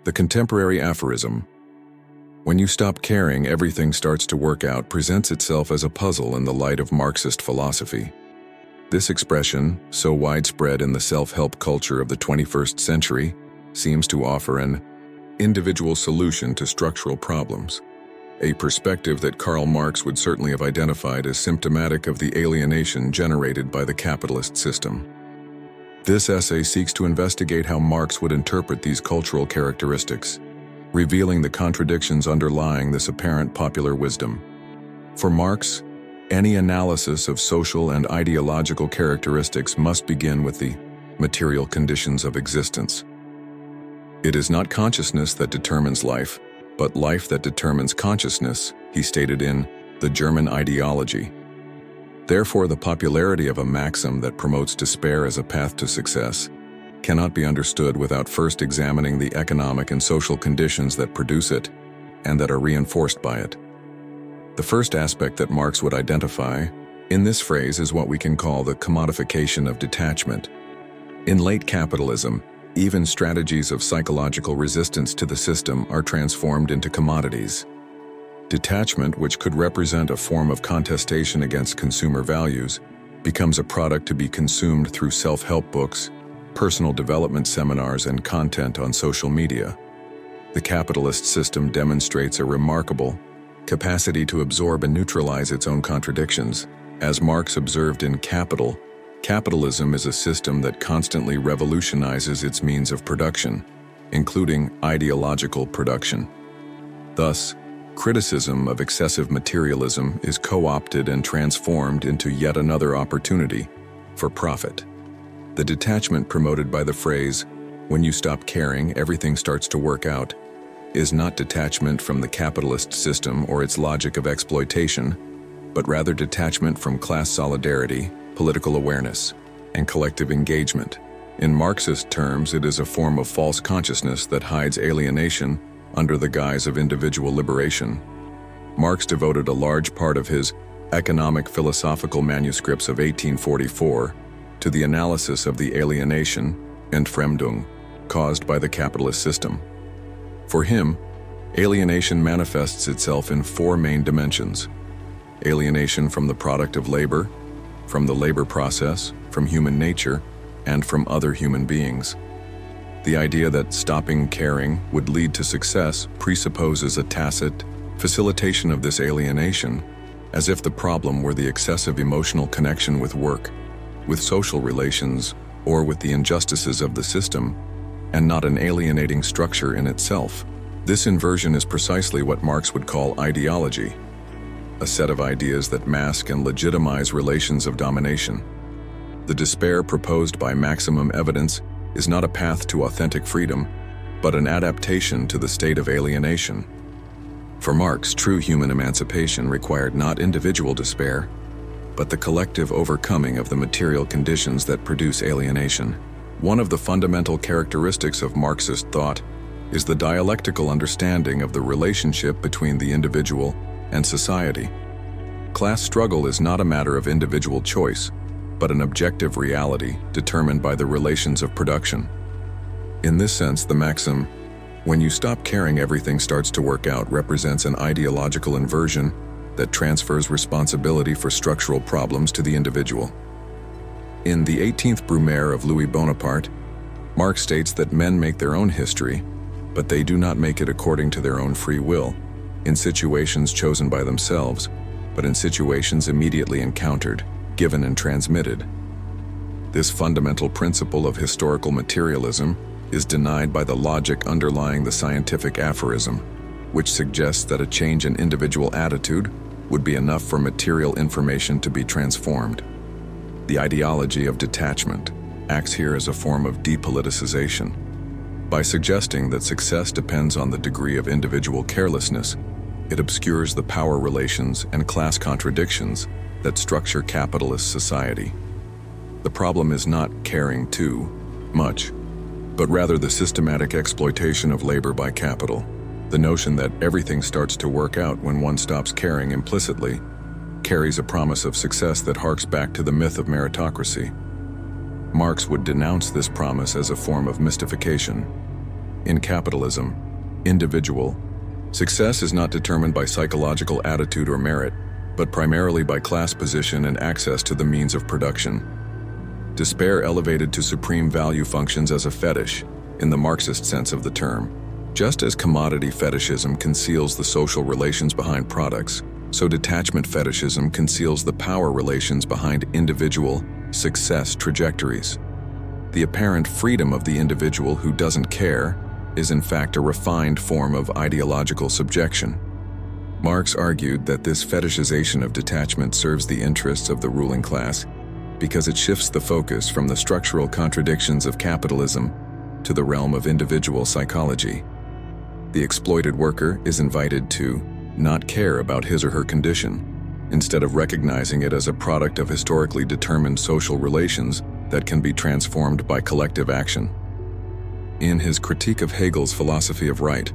The contemporary aphorism, "When you stop caring, everything starts to work out," presents itself as a puzzle in the light of Marxist philosophy. This expression, so widespread in the self-help culture of the 21st century, seems to offer an individual solution to structural problems, a perspective that Karl Marx would certainly have identified as symptomatic of the alienation generated by the capitalist system. This essay seeks to investigate how Marx would interpret these cultural characteristics, revealing the contradictions underlying this apparent popular wisdom. For Marx, any analysis of social and ideological characteristics must begin with the material conditions of existence. It is not consciousness that determines life, but life that determines consciousness, he stated in The German Ideology. Therefore, the popularity of a maxim that promotes despair as a path to success cannot be understood without first examining the economic and social conditions that produce it and that are reinforced by it. The first aspect that Marx would identify in this phrase is what we can call the commodification of detachment. In late capitalism, even strategies of psychological resistance to the system are transformed into commodities. Detachment, which could represent a form of contestation against consumer values, becomes a product to be consumed through self-help books, personal development seminars, and content on social media. The capitalist system demonstrates a remarkable capacity to absorb and neutralize its own contradictions. As Marx observed in Capital, capitalism is a system that constantly revolutionizes its means of production, including ideological production. Thus, criticism of excessive materialism is co-opted and transformed into yet another opportunity for profit. The detachment promoted by the phrase, "When you stop caring, everything starts to work out," is not detachment from the capitalist system or its logic of exploitation, but rather detachment from class solidarity, political awareness, and collective engagement. In Marxist terms, it is a form of false consciousness that hides alienation under the guise of individual liberation. Marx devoted a large part of his economic philosophical manuscripts of 1844 to the analysis of the alienation, Entfremdung, caused by the capitalist system. For him, alienation manifests itself in four main dimensions: alienation from the product of labor, from the labor process, from human nature, and from other human beings. The idea that stopping caring would lead to success presupposes a tacit facilitation of this alienation, as if the problem were the excessive emotional connection with work, with social relations, or with the injustices of the system, and not an alienating structure in itself. This inversion is precisely what Marx would call ideology, a set of ideas that mask and legitimize relations of domination. The despair proposed by maximum evidence is not a path to authentic freedom, but an adaptation to the state of alienation. For Marx, true human emancipation required not individual despair, but the collective overcoming of the material conditions that produce alienation. One of the fundamental characteristics of Marxist thought is the dialectical understanding of the relationship between the individual and society. Class struggle is not a matter of individual choice, but an objective reality determined by the relations of production. In this sense, the maxim, "When you stop caring, everything starts to work out," represents an ideological inversion that transfers responsibility for structural problems to the individual. In the 18th Brumaire of Louis Bonaparte, Marx states that men make their own history, but they do not make it according to their own free will, in situations chosen by themselves, but in situations immediately encountered, given and transmitted. This fundamental principle of historical materialism is denied by the logic underlying the scientific aphorism, which suggests that a change in individual attitude would be enough for material information to be transformed. The ideology of detachment acts here as a form of depoliticization. By suggesting that success depends on the degree of individual carelessness, it obscures the power relations and class contradictions that structure capitalist society. The problem is not caring too much, but rather the systematic exploitation of labor by capital. The notion that everything starts to work out when one stops caring implicitly carries a promise of success that harks back to the myth of meritocracy. Marx would denounce this promise as a form of mystification. In capitalism, individual, success is not determined by psychological attitude or merit, but primarily by class position and access to the means of production. Despair elevated to supreme value functions as a fetish, in the Marxist sense of the term. Just as commodity fetishism conceals the social relations behind products, so detachment fetishism conceals the power relations behind individual success trajectories. The apparent freedom of the individual who doesn't care is in fact a refined form of ideological subjection. Marx argued that this fetishization of detachment serves the interests of the ruling class because it shifts the focus from the structural contradictions of capitalism to the realm of individual psychology. The exploited worker is invited to not care about his or her condition, instead of recognizing it as a product of historically determined social relations that can be transformed by collective action. In his critique of Hegel's philosophy of right,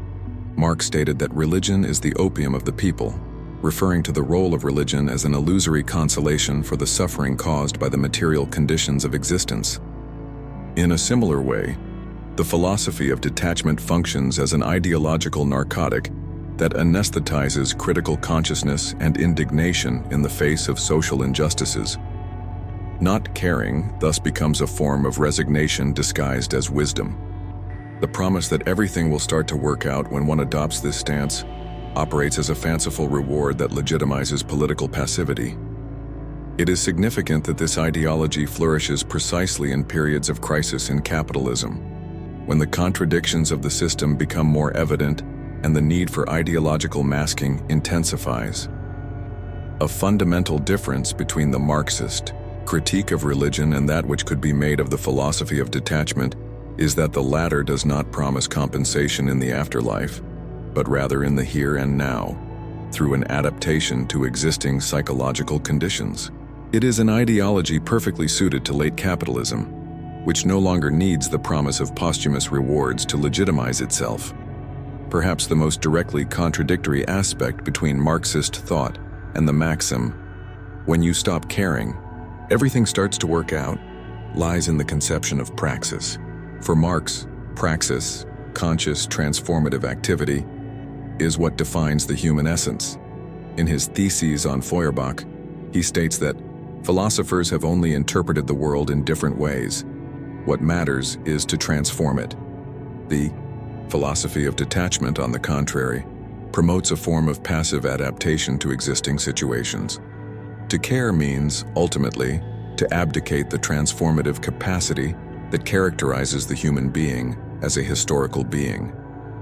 Marx stated that religion is the opium of the people, referring to the role of religion as an illusory consolation for the suffering caused by the material conditions of existence. In a similar way, the philosophy of detachment functions as an ideological narcotic that anesthetizes critical consciousness and indignation in the face of social injustices. Not caring thus becomes a form of resignation disguised as wisdom. The promise that everything will start to work out when one adopts this stance operates as a fanciful reward that legitimizes political passivity. It is significant that this ideology flourishes precisely in periods of crisis in capitalism, when the contradictions of the system become more evident and the need for ideological masking intensifies. A fundamental difference between the Marxist critique of religion and that which could be made of the philosophy of detachment is that the latter does not promise compensation in the afterlife, but rather in the here and now, through an adaptation to existing psychological conditions. It is an ideology perfectly suited to late capitalism, which no longer needs the promise of posthumous rewards to legitimize itself. Perhaps the most directly contradictory aspect between Marxist thought and the maxim, "When you stop caring, everything starts to work out," lies in the conception of praxis. For Marx, praxis, conscious transformative activity, is what defines the human essence. In his Theses on Feuerbach, he states that philosophers have only interpreted the world in different ways. What matters is to transform it. The philosophy of detachment, on the contrary, promotes a form of passive adaptation to existing situations. To care means, ultimately, to abdicate the transformative capacity that characterizes the human being as a historical being.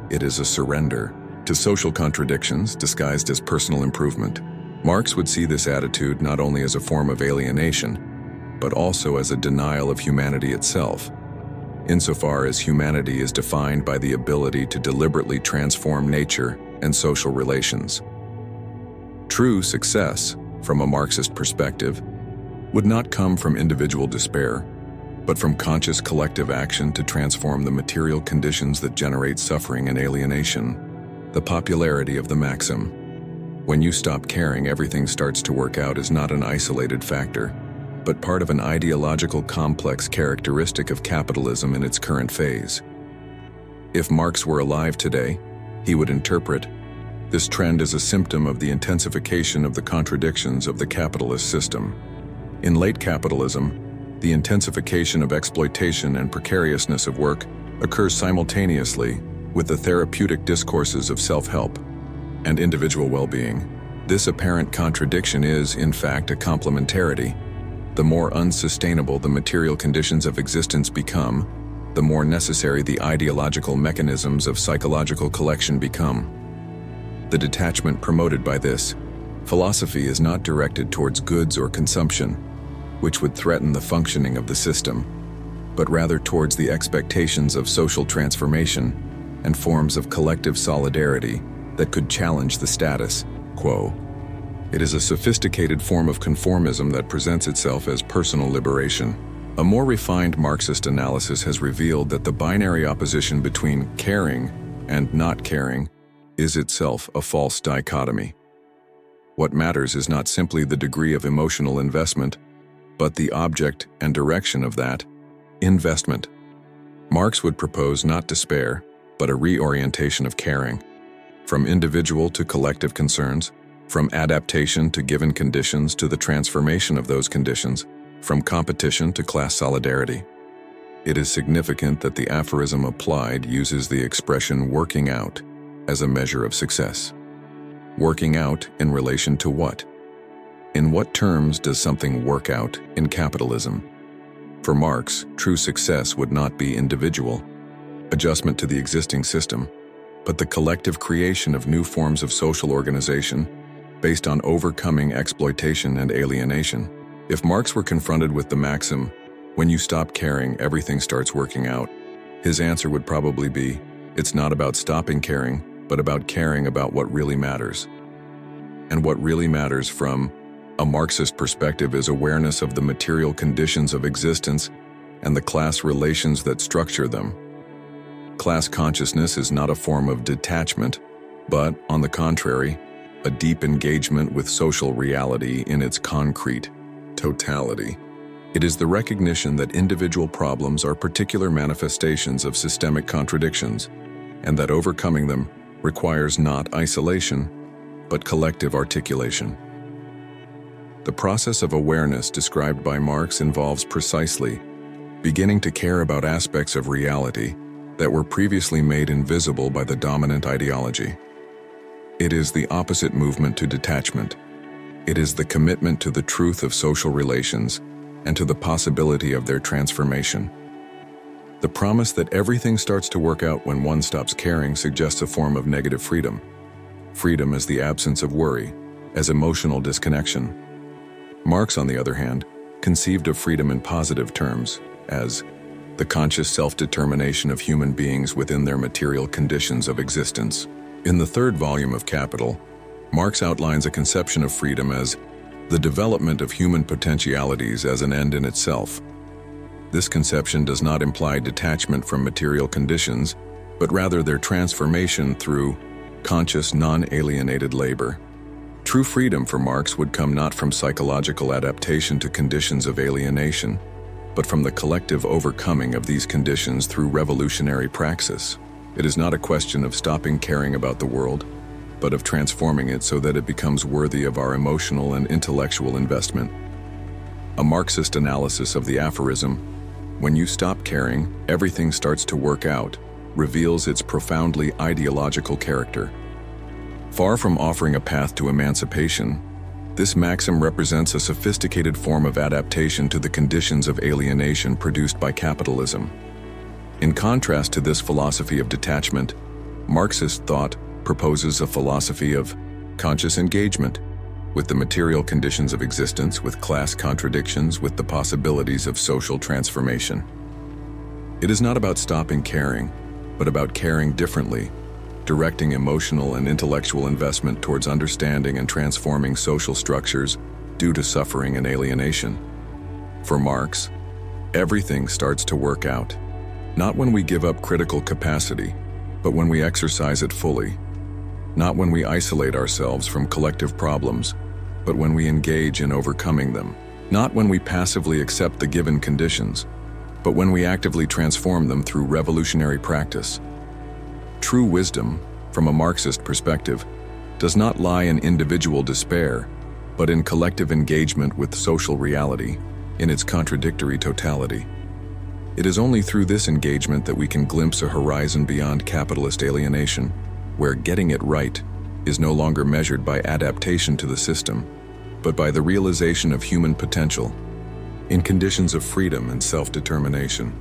It is a surrender to social contradictions disguised as personal improvement. Marx would see this attitude not only as a form of alienation, but also as a denial of humanity itself, insofar as humanity is defined by the ability to deliberately transform nature and social relations. True success, from a Marxist perspective, would not come from individual despair, but from conscious collective action to transform the material conditions that generate suffering and alienation. The popularity of the maxim, "When you stop caring, everything starts to work out," is not an isolated factor, but part of an ideological complex characteristic of capitalism in its current phase. If Marx were alive today, he would interpret this trend as a symptom of the intensification of the contradictions of the capitalist system. In late capitalism, the intensification of exploitation and precariousness of work occurs simultaneously with the therapeutic discourses of self-help and individual well-being. This apparent contradiction is, in fact, a complementarity. The more unsustainable the material conditions of existence become, the more necessary the ideological mechanisms of psychological collection become. The detachment promoted by this philosophy is not directed towards goods or consumption, which would threaten the functioning of the system, but rather towards the expectations of social transformation and forms of collective solidarity that could challenge the status quo. It is a sophisticated form of conformism that presents itself as personal liberation. A more refined Marxist analysis has revealed that the binary opposition between caring and not caring is itself a false dichotomy. What matters is not simply the degree of emotional investment, but the object and direction of that investment. Marx would propose not despair, but a reorientation of caring, from individual to collective concerns, from adaptation to given conditions to the transformation of those conditions, from competition to class solidarity. It is significant that the aphorism applied uses the expression working out as a measure of success. Working out in relation to what? In what terms does something work out in capitalism? For Marx, true success would not be individual adjustment to the existing system, but the collective creation of new forms of social organization based on overcoming exploitation and alienation. If Marx were confronted with the maxim, "When you stop caring, everything starts working out," his answer would probably be, "It's not about stopping caring, but about caring about what really matters." And what really matters from a Marxist perspective is awareness of the material conditions of existence and the class relations that structure them. Class consciousness is not a form of detachment, but, on the contrary, a deep engagement with social reality in its concrete totality. It is the recognition that individual problems are particular manifestations of systemic contradictions, and that overcoming them requires not isolation, but collective articulation. The process of awareness described by Marx involves precisely beginning to care about aspects of reality that were previously made invisible by the dominant ideology. It is the opposite movement to detachment. It is the commitment to the truth of social relations and to the possibility of their transformation. The promise that everything starts to work out when one stops caring suggests a form of negative freedom. Freedom as the absence of worry, as emotional disconnection. Marx, on the other hand, conceived of freedom in positive terms, as the conscious self-determination of human beings within their material conditions of existence. In the third volume of Capital, Marx outlines a conception of freedom as the development of human potentialities as an end in itself. This conception does not imply detachment from material conditions, but rather their transformation through conscious, non-alienated labor. True freedom for Marx would come not from psychological adaptation to conditions of alienation, but from the collective overcoming of these conditions through revolutionary praxis. It is not a question of stopping caring about the world, but of transforming it so that it becomes worthy of our emotional and intellectual investment. A Marxist analysis of the aphorism, "When you stop caring, everything starts to work out," reveals its profoundly ideological character. Far from offering a path to emancipation, this maxim represents a sophisticated form of adaptation to the conditions of alienation produced by capitalism. In contrast to this philosophy of detachment, Marxist thought proposes a philosophy of conscious engagement with the material conditions of existence, with class contradictions, with the possibilities of social transformation. It is not about stopping caring, but about caring differently, directing emotional and intellectual investment towards understanding and transforming social structures due to suffering and alienation. For Marx, everything starts to work out, not when we give up critical capacity, but when we exercise it fully. Not when we isolate ourselves from collective problems, but when we engage in overcoming them. Not when we passively accept the given conditions, but when we actively transform them through revolutionary practice. True wisdom, from a Marxist perspective, does not lie in individual despair, but in collective engagement with social reality, in its contradictory totality. It is only through this engagement that we can glimpse a horizon beyond capitalist alienation, where getting it right is no longer measured by adaptation to the system, but by the realization of human potential in conditions of freedom and self-determination.